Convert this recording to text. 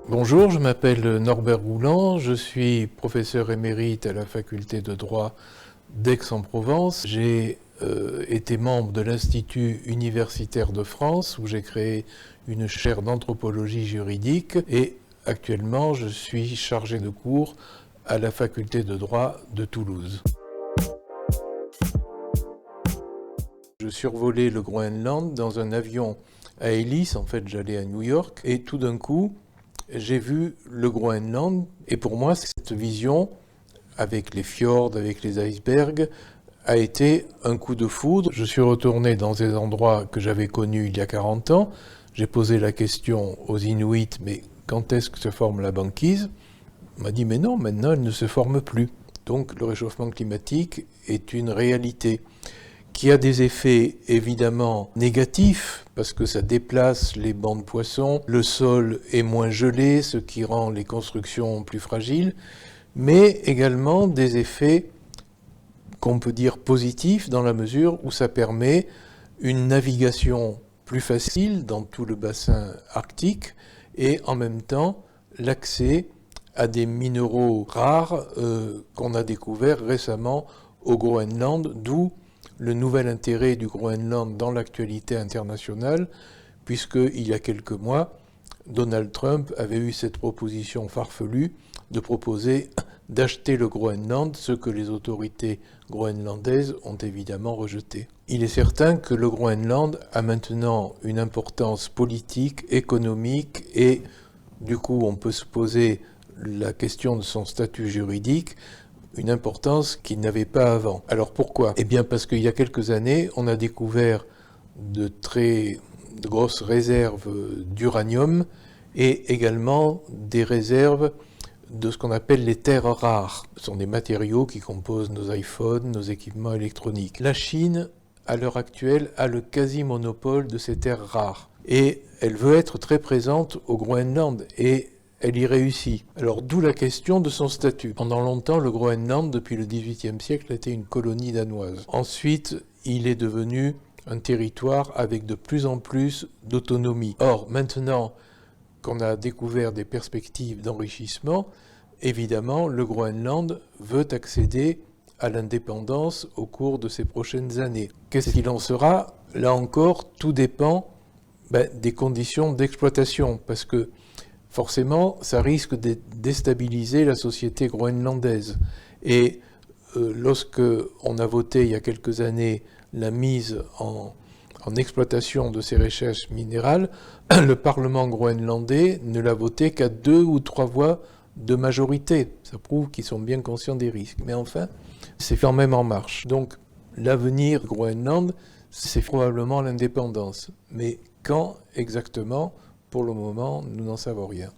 Bonjour, je m'appelle Norbert Rouland, je suis professeur émérite à la faculté de droit d'Aix-en-Provence. J'ai été membre de l'Institut universitaire de France où j'ai créé une chaire d'anthropologie juridique et actuellement je suis chargé de cours à la faculté de droit de Toulouse. Je survolais le Groenland dans un avion à hélice, en fait j'allais à New York, et tout d'un coup j'ai vu le Groenland, et pour moi cette vision, avec les fjords, avec les icebergs, a été un coup de foudre. Je suis retourné dans des endroits que j'avais connus il y a 40 ans, j'ai posé la question aux Inuits, mais quand est-ce que se forme la banquise? On m'a dit, mais non, maintenant elle ne se forme plus. Donc le réchauffement climatique est une réalité qui a des effets évidemment négatifs, parce que ça déplace les bancs de poissons, le sol est moins gelé, ce qui rend les constructions plus fragiles, mais également des effets qu'on peut dire positifs dans la mesure où ça permet une navigation plus facile dans tout le bassin arctique et en même temps l'accès à des minéraux rares qu'on a découverts récemment au Groenland, d'où le nouvel intérêt du Groenland dans l'actualité internationale, puisqu'il y a quelques mois, Donald Trump avait eu cette proposition farfelue de proposer d'acheter le Groenland, ce que les autorités groenlandaises ont évidemment rejeté. Il est certain que le Groenland a maintenant une importance politique, économique, et du coup on peut se poser la question de son statut juridique, une importance qu'il n'avait pas avant. Alors pourquoi? Eh bien parce qu'il y a quelques années, on a découvert de très grosses réserves d'uranium et également des réserves de ce qu'on appelle les terres rares. Ce sont des matériaux qui composent nos iPhones, nos équipements électroniques. La Chine, à l'heure actuelle, a le quasi-monopole de ces terres rares. Et elle veut être très présente au Groenland et elle y réussit. Alors d'où la question de son statut. Pendant longtemps, le Groenland, depuis le XVIIIe siècle, a été une colonie danoise. Ensuite, il est devenu un territoire avec de plus en plus d'autonomie. Or, maintenant qu'on a découvert des perspectives d'enrichissement, évidemment, le Groenland veut accéder à l'indépendance au cours de ces prochaines années. Qu'est-ce qu'il en sera? Là encore, tout dépend des conditions d'exploitation, parce que forcément, ça risque de déstabiliser la société groenlandaise. Et lorsque on a voté il y a quelques années la mise en exploitation de ces recherches minérales, le Parlement groenlandais ne l'a voté qu'à 2 ou 3 voix de majorité. Ça prouve qu'ils sont bien conscients des risques. Mais enfin, c'est quand même en marche. Donc, l'avenir du Groenland, c'est probablement l'indépendance. Mais quand exactement? Pour le moment, nous n'en savons rien.